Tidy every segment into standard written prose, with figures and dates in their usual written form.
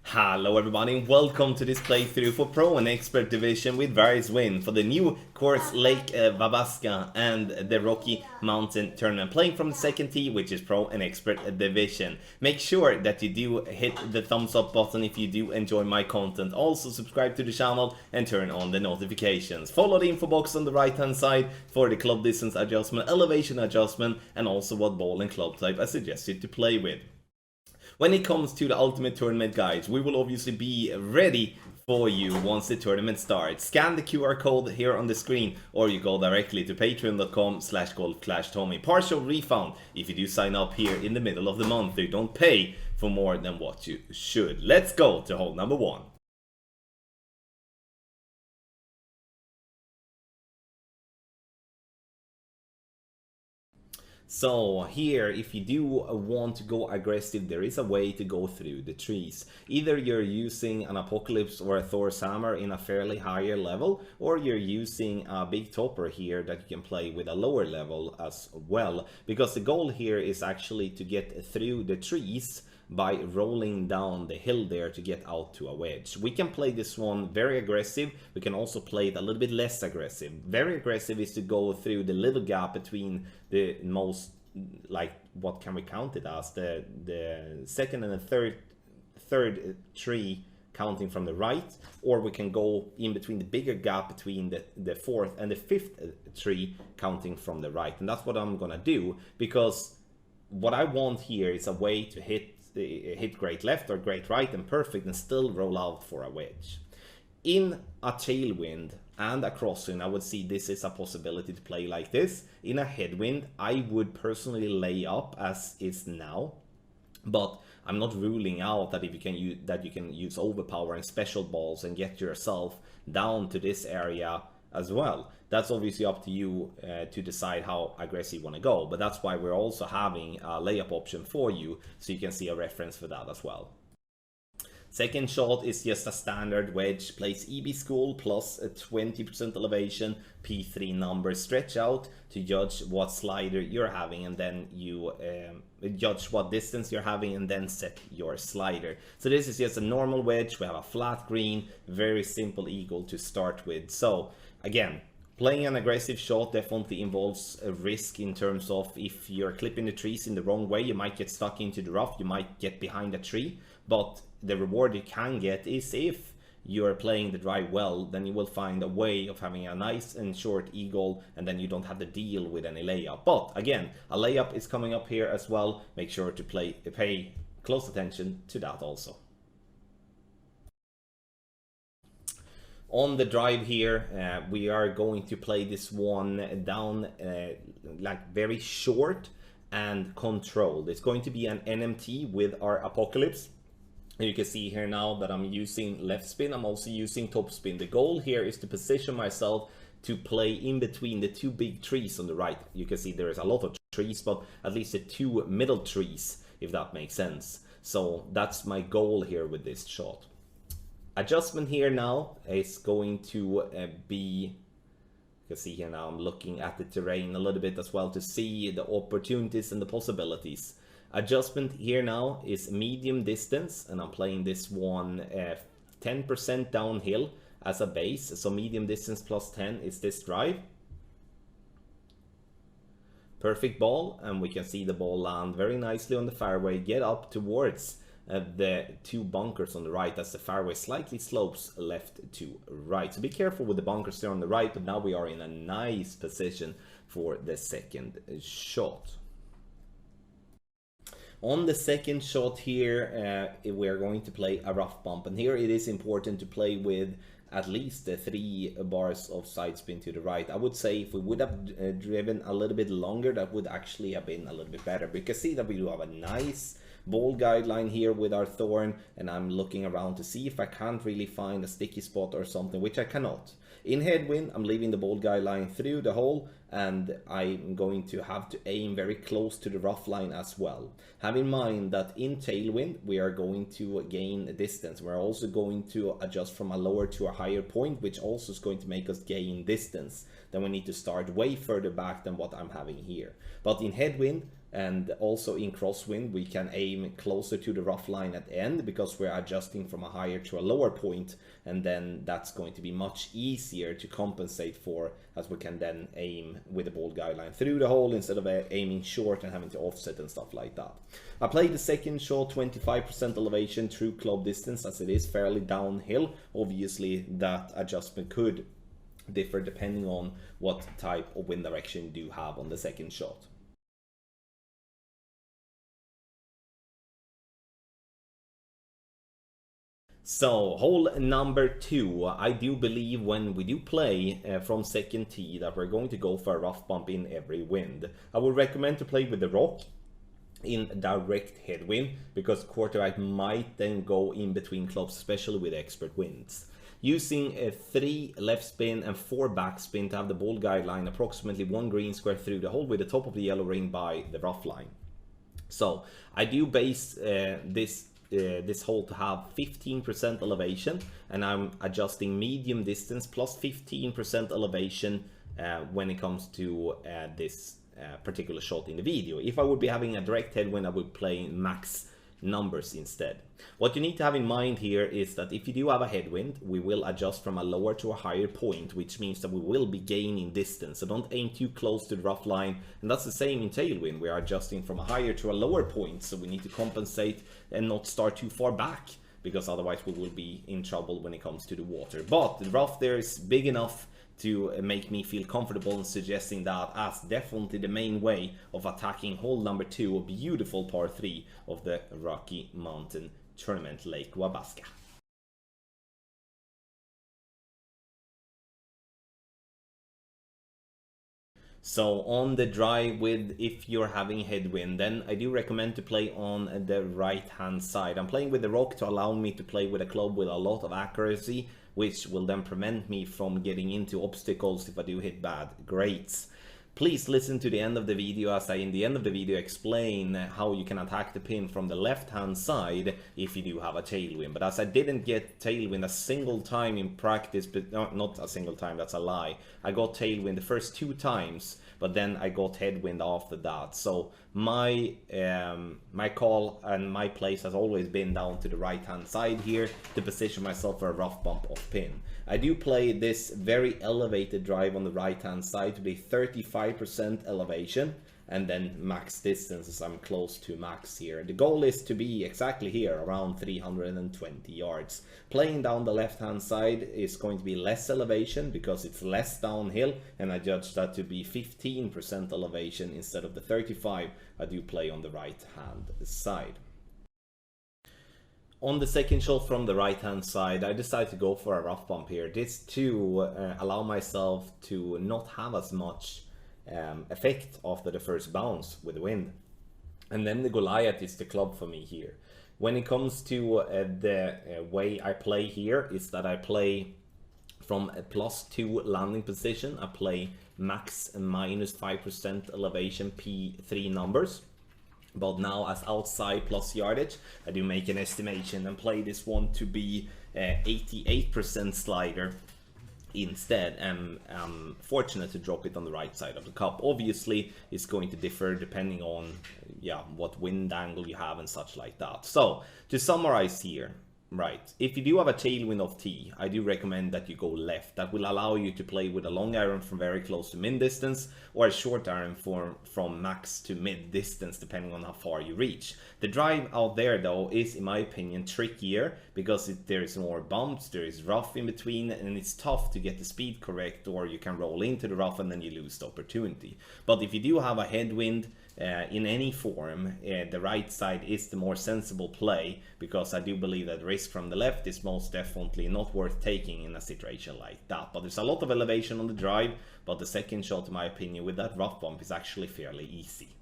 Hello everybody and welcome to this playthrough for Pro and Expert Division with various wins for the new course Lake Vavaska and the Rocky Mountain Tournament. Playing from the second tee, which is Pro and Expert Division. Make sure that you do hit the thumbs up button if you do enjoy my content. Also subscribe to the channel and turn on the notifications. Follow the info box on the right hand side for the club distance adjustment, elevation adjustment, and also what ball and club type I suggest you to play with. When it comes to the Ultimate Tournament guides, we will obviously be ready for you once the tournament starts. Scan the QR code here on the screen, or you go directly to patreon.com/golfclashtommy. Partial refund if you do sign up here in the middle of the month. You don't pay for more than what you should. Let's go to hole number 1. So here, if you do want to go aggressive, there is a way to go through the trees. Either you're using an Apocalypse or a Thor's Hammer in a fairly higher level, or you're using a big topper here that you can play with a lower level as well. Because the goal here is actually to get through the trees by rolling down the hill there to get out to a wedge. We can play this one very aggressive. We can also play it a little bit less aggressive. Very aggressive is to go through the little gap between the most, like, what can we count it as? The second and the third tree counting from the right, or we can go in between the bigger gap between the fourth and the fifth tree counting from the right. And that's what I'm gonna do, because what I want here is a way to hit great left or great right and perfect and still roll out for a wedge. In a tailwind and a crosswind, I would see this is a possibility to play like this. In a headwind, I would personally lay up as is now, but I'm not ruling out that if you can use overpowering special balls and get yourself down to this area as well. That's obviously up to you to decide how aggressive you want to go, but that's why we're also having a layup option for you, so you can see a reference for that as well. Second shot is just a standard wedge, plays EB School plus a 20% elevation, P3 number, stretch out to judge what slider you're having, and then you judge what distance you're having and then set your slider. So this is just a normal wedge. We have a flat green, very simple eagle to start with. So again, playing an aggressive shot definitely involves a risk in terms of if you're clipping the trees in the wrong way, you might get stuck into the rough, you might get behind a tree, but the reward you can get is if you're playing the drive well, then you will find a way of having a nice and short eagle, and then you don't have to deal with any layup. But again, a layup is coming up here as well. Make sure to pay close attention to that also. On the drive here, we are going to play this one down like very short and controlled. It's going to be an NMT with our Apocalypse. You can see here now that I'm using left spin. I'm also using top spin. The goal here is to position myself to play in between the two big trees on the right. You can see there is a lot of trees, but at least the two middle trees, if that makes sense. So that's my goal here with this shot. Adjustment here now is going to be, you can see here now I'm looking at the terrain a little bit as well to see the opportunities and the possibilities. Adjustment here now is medium distance, and I'm playing this one 10% downhill as a base. So medium distance plus 10 is this drive. Perfect ball, and we can see the ball land very nicely on the fairway, get up towards the two bunkers on the right as the fairway slightly slopes left to right. So be careful with the bunkers there on the right, but now we are in a nice position for the second shot. On the second shot here, we are going to play a rough bump, and here it is important to play with at least 3 bars of side spin to the right. I would say if we would have driven a little bit longer, that would actually have been a little bit better. We can see that we do have a nice ball guideline here with our thorn, and I'm looking around to see if I can't really find a sticky spot or something, which I cannot. In headwind, I'm leaving the ball guideline through the hole, and I'm going to have to aim very close to the rough line as well. Have in mind that in tailwind we are going to gain distance. We're also going to adjust from a lower to a higher point, which also is going to make us gain distance. Then we need to start way further back than what I'm having here. But in headwind and also in crosswind, we can aim closer to the rough line at the end because we're adjusting from a higher to a lower point, and then that's going to be much easier to compensate for, as we can then aim with the ball guideline through the hole instead of aiming short and having to offset and stuff like that. I played the second shot 25% elevation through club distance, as it is fairly downhill. Obviously that adjustment could differ depending on what type of wind direction you do have on the second shot. So, hole number 2, I do believe when we do play from second tee that we're going to go for a rough bump in every wind. I would recommend to play with the rock in direct headwind, because quarter right might then go in between clubs, especially with expert winds. Using a 3 left spin and 4 back spin to have the ball guideline approximately 1 green square through the hole with the top of the yellow ring by the rough line. So I do base this hole to have 15% elevation, and I'm adjusting medium distance plus 15% elevation when it comes to this particular shot in the video. If I would be having a direct headwind, I would play max numbers instead. What you need to have in mind here is that if you do have a headwind, we will adjust from a lower to a higher point, which means that we will be gaining distance. So don't aim too close to the rough line, and that's the same in tailwind. We are adjusting from a higher to a lower point, so we need to compensate and not start too far back, because otherwise we will be in trouble when it comes to the water. But the rough there is big enough to make me feel comfortable in suggesting that as definitely the main way of attacking hole number 2, a beautiful par 3 of the Rocky Mountain Tournament, Lake Wabasca. So on the drive with, if you're having headwind, then I do recommend to play on the right hand side. I'm playing with the rock to allow me to play with a club with a lot of accuracy, which will then prevent me from getting into obstacles if I do hit bad grades. Please listen to the end of the video, as I in the end of the video explain how you can attack the pin from the left hand side if you do have a tailwind. But as I didn't get tailwind a single time in practice, but not a single time, that's a lie. I got tailwind the first 2 times, but then I got headwind after that. So my my call and my place has always been down to the right hand side here to position myself for a rough bump off pin. I do play this very elevated drive on the right hand side to be 35% elevation, and then max distance as I'm close to max here. The goal is to be exactly here, around 320 yards. Playing down the left hand side is going to be less elevation because it's less downhill, and I judge that to be 15% elevation instead of the 35 I do play on the right hand side. On the second shot from the right hand side, I decided to go for a rough bump here. This to allow myself to not have as much effect after the first bounce with the wind. And then the Goliath is the club for me here. When it comes to the way I play here, is that I play from a +2 landing position. I play max and minus 5% elevation P3 numbers. But now as outside plus yardage, I do make an estimation and play this one to be 88% slider instead, and I'm fortunate to drop it on the right side of the cup. Obviously it's going to differ depending on what wind angle you have and such like that. So to summarize here, right, if you do have a tailwind of tee, I do recommend that you go left. That will allow you to play with a long iron from very close to min distance, or a short iron from max to mid distance, depending on how far you reach. The drive out there though is, in my opinion, trickier because there is more bumps, there is rough in between, and it's tough to get the speed correct, or you can roll into the rough and then you lose the opportunity. But if you do have a headwind in any form, the right side is the more sensible play, because I do believe that risk from the left is most definitely not worth taking in a situation like that. But there's a lot of elevation on the drive, but the second shot, in my opinion, with that rough bump is actually fairly easy.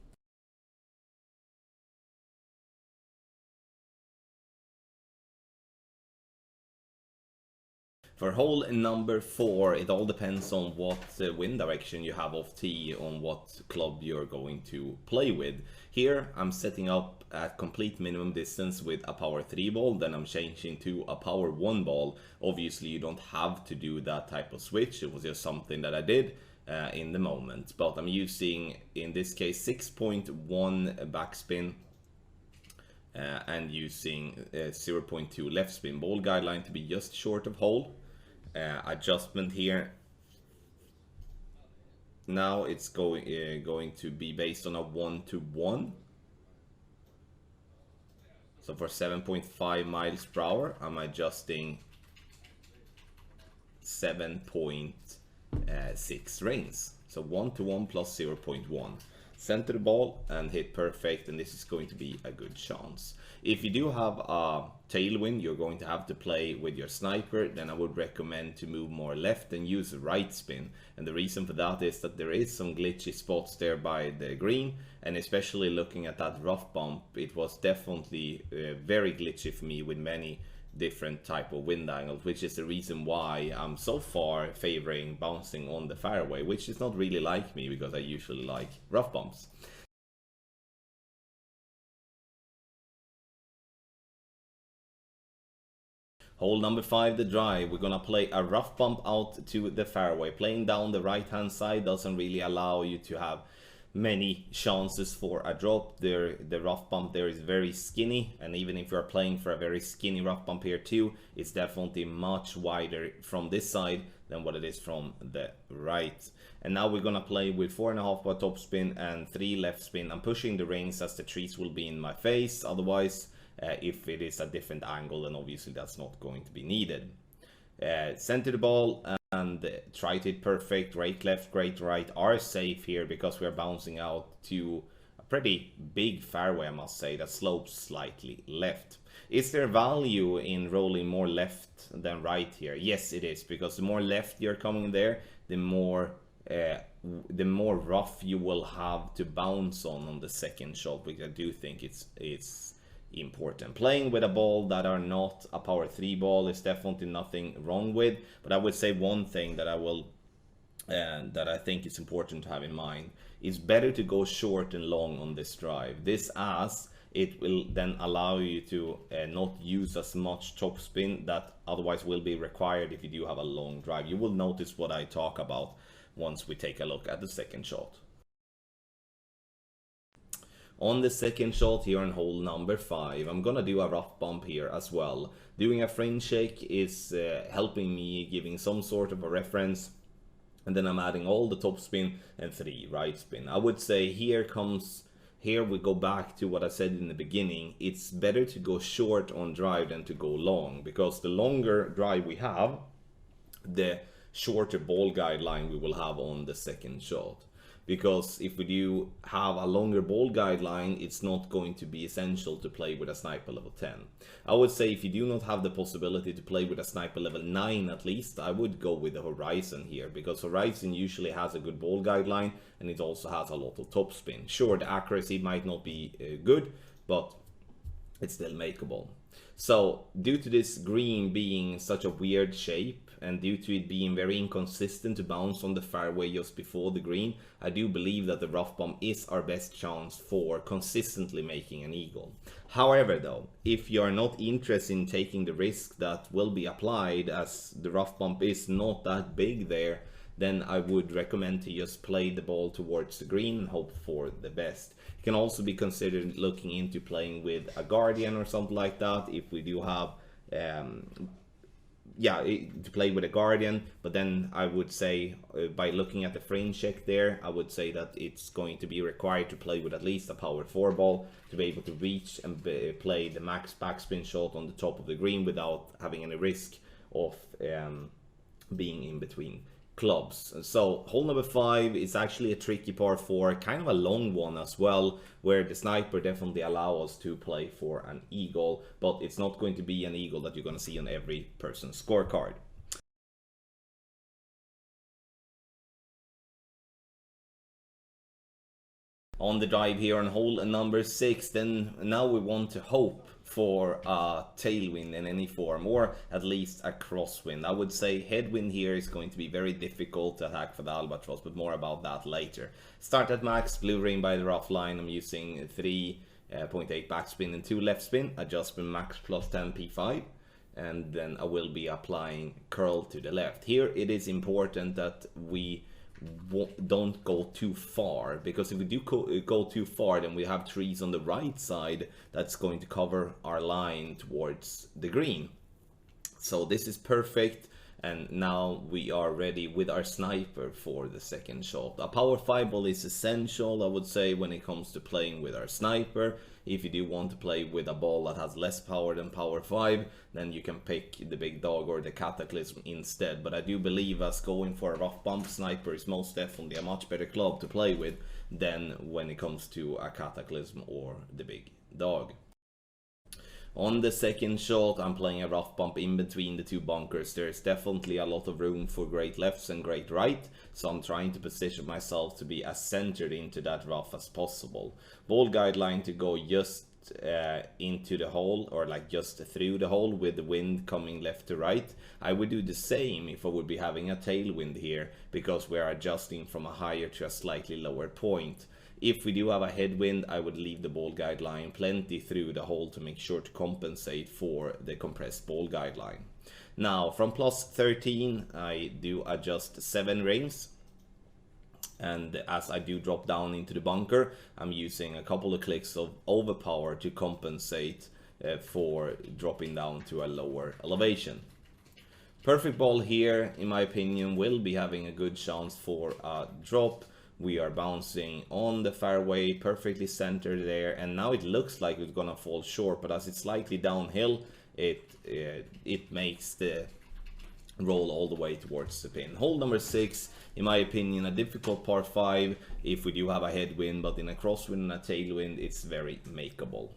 For hole number 4, it all depends on what wind direction you have off tee, on what club you're going to play with. Here I'm setting up at complete minimum distance with a power 3 ball, then I'm changing to a power 1 ball. Obviously you don't have to do that type of switch, it was just something that I did in the moment. But I'm using, in this case, 6.1 backspin and using 0.2 left spin. Ball guideline to be just short of hole. Adjustment here. Now it's going to be based on a 1-to-1. So for 7.5 miles per hour, I'm adjusting 7.6 rings. So 1-to-1 plus 0.1. Center the ball and hit perfect, and this is going to be a good chance. If you do have a tailwind, you're going to have to play with your sniper, then I would recommend to move more left and use right spin. And the reason for that is that there is some glitchy spots there by the green, and especially looking at that rough bump, it was definitely very glitchy for me with many different type of wind angles, which is the reason why I'm so far favoring bouncing on the fairway, which is not really like me because I usually like rough bumps. Hole number 5, the drive. We're gonna play a rough bump out to the fairway. Playing down the right hand side doesn't really allow you to have many chances for a drop. The rough bump there is very skinny, and even if you're playing for a very skinny rough bump here too, it's definitely much wider from this side than what it is from the right. And now we're gonna play with 4.5 bar top spin and 3 left spin. I'm pushing the rings as the trees will be in my face. Otherwise, if it is a different angle, then obviously that's not going to be needed. Center the ball and try to hit perfect. Great left, great right are safe here because we are bouncing out to a pretty big fairway, I must say, that slopes slightly left. Is there value in rolling more left than right here? Yes, it is, because the more left you're coming there, the more rough you will have to bounce on the second shot, which I do think it's important. Playing with a ball that are not a power 3 ball is definitely nothing wrong with, but I would say one thing that that I think is important to have in mind is better to go short and long on this drive. This, as it will then allow you to not use as much top spin that otherwise will be required if you do have a long drive. You will notice what I talk about once we take a look at the second shot. On the second shot here on hole number 5, I'm gonna do a rough bump here as well. Doing a fringe shake is helping me, giving some sort of a reference, and then I'm adding all the top spin and 3 right spin. I would say here we go back to what I said in the beginning. It's better to go short on drive than to go long, because the longer drive we have, the shorter ball guideline we will have on the second shot. Because if we do have a longer ball guideline, it's not going to be essential to play with a sniper level 10. I would say if you do not have the possibility to play with a sniper level 9 at least, I would go with the Horizon here, because Horizon usually has a good ball guideline and it also has a lot of top spin. Sure, the accuracy might not be good, but it's still makeable. So due to this green being such a weird shape, and due to it being very inconsistent to bounce on the fairway just before the green, I do believe that the rough bump is our best chance for consistently making an eagle. However though, if you are not interested in taking the risk that will be applied, as the rough bump is not that big there, then I would recommend to just play the ball towards the green and hope for the best. You can also be considered looking into playing with a Guardian or something like that if we do have to play with a Guardian. But then I would say by looking at the fringe check there, I would say that it's going to be required to play with at least a power 4 ball to be able to reach and play the max backspin shot on the top of the green without having any risk of being in between clubs. So hole number 5 is actually a tricky par 4, kind of a long one as well, where the sniper definitely allows us to play for an eagle, but it's not going to be an eagle that you're going to see on every person's scorecard. On the drive here on hole number 6, then now we want to hope for a tailwind in any form, or at least a crosswind. I would say headwind here is going to be very difficult to attack for the Albatross, but more about that later. Start at max, blue ring by the rough line. I'm using 3.8 backspin and 2 left spin, adjustment max plus 10 P5. And then I will be applying curl to the left. Here it is important that we don't go too far, because if we do go too far, then we have trees on the right side that's going to cover our line towards the green. So this is perfect, and now we are ready with our sniper for the second shot. A power 5 ball is essential, I would say, when it comes to playing with our sniper. If you do want to play with a ball that has less power than power 5, then you can pick the big dog or the cataclysm instead. But I do believe as going for a rough bump sniper is most definitely a much better club to play with than when it comes to a cataclysm or the big dog. On the second shot, I'm playing a rough bump in between the two bunkers. There's definitely a lot of room for great lefts and great right, so I'm trying to position myself to be as centered into that rough as possible. Ball guideline to go just into the hole, or like just through the hole with the wind coming left to right. I would do the same if I would be having a tailwind here, because we're adjusting from a higher to a slightly lower point. If we do have a headwind, I would leave the ball guideline plenty through the hole to make sure to compensate for the compressed ball guideline. Now from plus 13, I do adjust 7 rings. And as I do drop down into the bunker, I'm using a couple of clicks of overpower to compensate for dropping down to a lower elevation. Perfect ball here, in my opinion, will be having a good chance for a drop. We are bouncing on the fairway, perfectly centered there, and now it looks like it's gonna fall short, but as it's slightly downhill, it makes the roll all the way towards the pin. Hole number 6, in my opinion, a difficult par 5 if we do have a headwind, but in a crosswind and a tailwind, it's very makeable.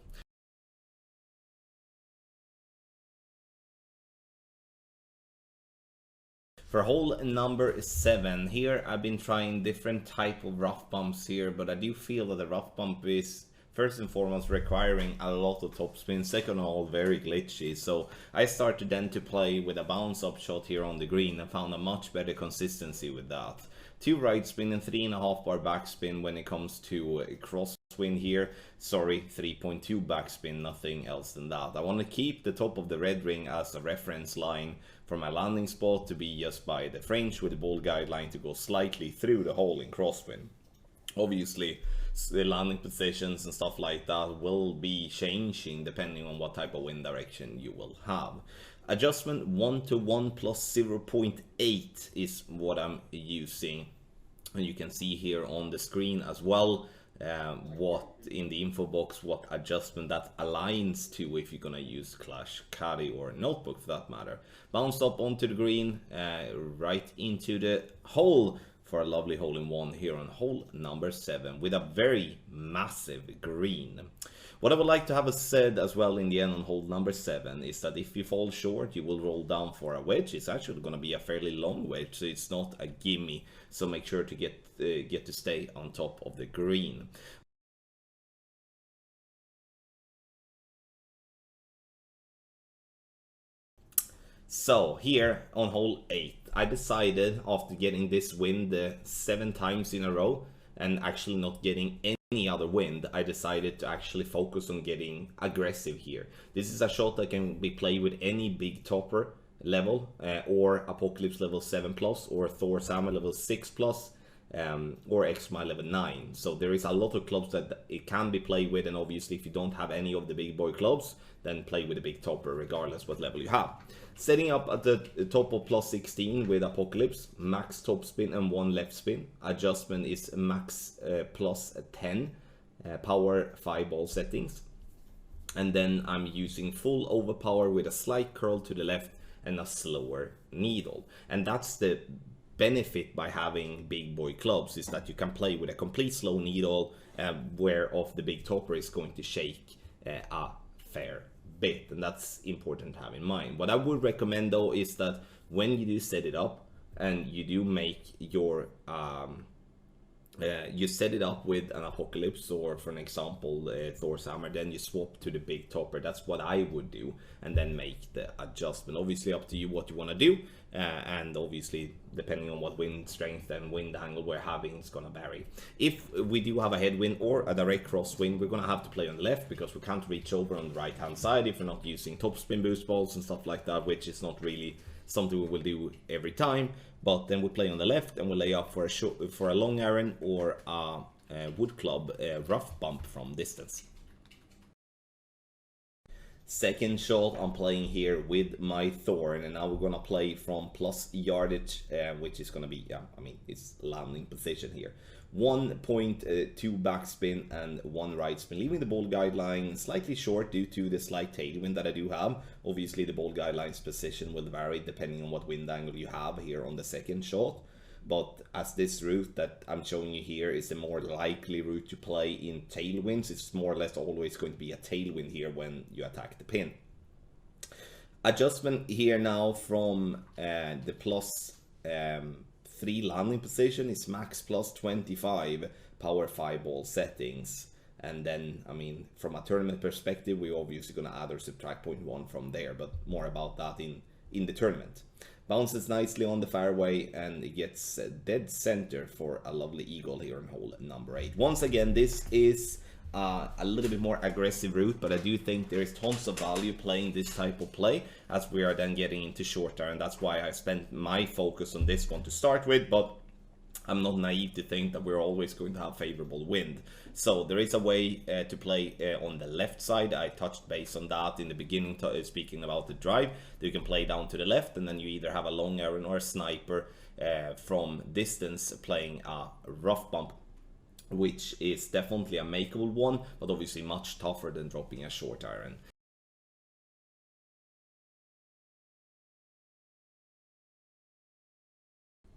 For hole number 7, here I've been trying different type of rough bumps here, but I do feel that the rough bump is first and foremost requiring a lot of topspin, second of all very glitchy, so I started then to play with a bounce up shot here on the green and found a much better consistency with that. 2 right spin and 3.5 bar backspin when it comes to crosswind here. Sorry, 3.2 backspin, nothing else than that. I want to keep the top of the red ring as a reference line for my landing spot to be just by the French, with the ball guideline to go slightly through the hole in crosswind. Obviously, the landing positions and stuff like that will be changing depending on what type of wind direction you will have. Adjustment 1 to 1 plus 0.8 is what I'm using, and you can see here on the screen as well what in the info box what adjustment that aligns to if you're gonna use Clash Caddy or Notebook for that matter. Bounced up onto the green, right into the hole for a lovely hole-in-one here on hole number 7 with a very massive green. What I would like to have said as well in the end on hole number 7 is that if you fall short, you will roll down for a wedge. It's actually going to be a fairly long wedge, so it's not a gimme. So make sure to get to stay on top of the green. So here on hole 8, I decided after getting this wind 7 times in a row and actually not getting any other wind, I decided to actually focus on getting aggressive here. This is a shot that can be played with any big topper level or Apocalypse level 7+, or Thor's Hammer level 6+, or X-Mile level 9. So there is a lot of clubs that it can be played with, and obviously if you don't have any of the big boy clubs, then play with a big topper regardless what level you have. Setting up at the top of plus 16 with Apocalypse, max top spin and 1 left spin. Adjustment is max plus 10, power 5 ball settings. And then I'm using full overpower with a slight curl to the left and a slower needle. And that's the benefit by having big boy clubs, is that you can play with a complete slow needle, whereof the big topper is going to shake a fair bit, and that's important to have in mind. What I would recommend though is that when you do set it up and you do make your you set it up with an Apocalypse, or for an example Thor's Hammer, then you swap to the big topper. That's what I would do, and then make the adjustment. Obviously up to you what you want to do, and obviously depending on what wind strength and wind angle we're having, it's gonna vary. If we do have a headwind or a direct crosswind, we're gonna have to play on the left, because we can't reach over on the right hand side if we're not using topspin boost balls and stuff like that, which is not really something we will do every time. But then we play on the left, and we lay up for a long iron or a wood club rough bump from distance. Second shot, I'm playing here with my Thorn, and now we're gonna play from plus yardage, which is gonna be, I mean, it's landing position here. 1.2 backspin and 1 right spin, leaving the ball guideline slightly short due to the slight tailwind that I do have. Obviously the ball guideline's position will vary depending on what wind angle you have here on the second shot. But as this route that I'm showing you here is a more likely route to play in tailwinds, it's more or less always going to be a tailwind here when you attack the pin. Adjustment here now from the plus 3 landing position is max plus 25 power 5 ball settings. And then, I mean, from a tournament perspective, we're obviously going to add or subtract 0.1 from there, but more about that in the tournament. Bounces nicely on the fairway, and it gets dead center for a lovely eagle here on hole number 8. Once again, this is a little bit more aggressive route, but I do think there is tons of value playing this type of play, as we are then getting into shorter, and that's why I spent my focus on this one to start with. But I'm not naive to think that we're always going to have favorable wind. So there is a way to play on the left side. I touched base on that in the beginning, speaking about the drive. You can play down to the left, and then you either have a long iron or a sniper from distance playing a rough bump, which is definitely a makeable one, but obviously much tougher than dropping a short iron.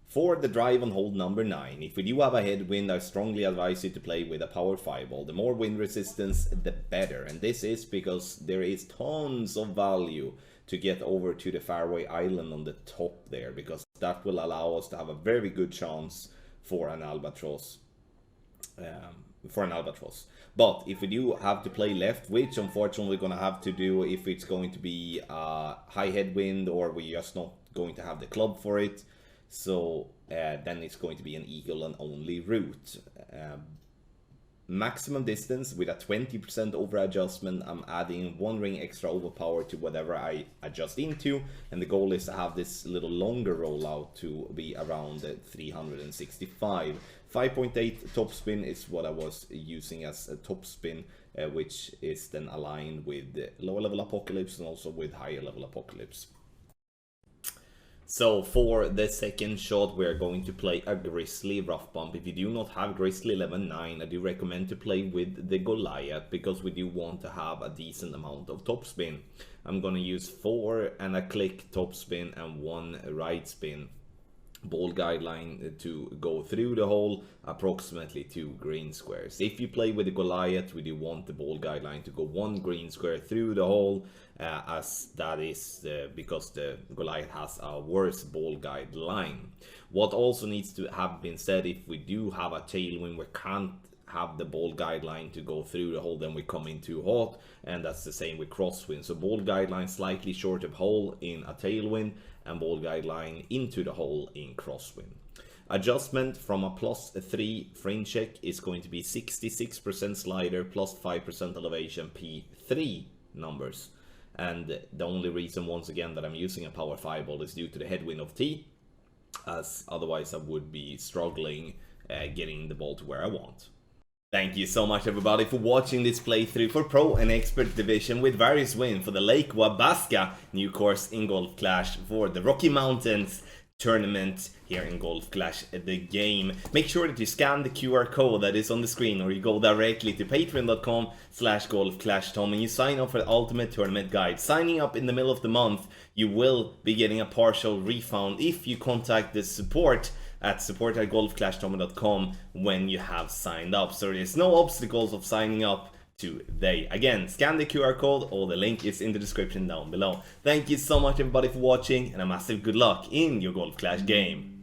For the drive on hole number 9, if we do have a headwind, I strongly advise you to play with a power 5 ball. The more wind resistance, the better. And this is because there is tons of value to get over to the fairway island on the top there, because that will allow us to have a very good chance for an albatross. But if we do have to play left, which unfortunately we're going to have to do if it's going to be a high headwind, or we're just not going to have the club for it, so then it's going to be an eagle and only route. Maximum distance with a 20% over adjustment. I'm adding 1 ring extra overpower to whatever I adjust into, and the goal is to have this little longer rollout to be around 365. 5.8 topspin is what I was using as a topspin, which is then aligned with the lower level Apocalypse and also with higher level Apocalypse. So for the second shot, we're going to play a Grizzly rough bump. If you do not have Grizzly 11-9, I do recommend to play with the Goliath, because we do want to have a decent amount of topspin. I'm going to use 4 and a click topspin and 1 right spin ball guideline to go through the hole, approximately 2 green squares. If you play with the Goliath, we do want the ball guideline to go 1 green square through the hole, as that is because the Goliath has a worse ball guideline. What also needs to have been said, if we do have a tailwind, we can't have the ball guideline to go through the hole, then we come in too hot, and that's the same with crosswind. So ball guideline slightly short of hole in a tailwind, and ball guideline into the hole in crosswind. Adjustment from a plus 3 fringe check is going to be 66% slider plus 5% elevation P3 numbers. And the only reason, once again, that I'm using a power 5 ball is due to the headwind of T, as otherwise I would be struggling getting the ball to where I want. Thank you so much everybody for watching this playthrough for Pro and Expert Division with various wins for the Lake Wabasca new course in Golf Clash for the Rocky Mountains tournament here in Golf Clash the game. Make sure that you scan the QR code that is on the screen, or you go directly to patreon.com/golfclashtom and you sign up for the Ultimate Tournament Guide. Signing up in the middle of the month, you will be getting a partial refund if you contact the support at support@golfclashtom.com when you have signed up. So there's no obstacles of signing up today. Again, scan the QR code, or the link is in the description down below. Thank you so much everybody for watching, and a massive good luck in your Golf Clash game.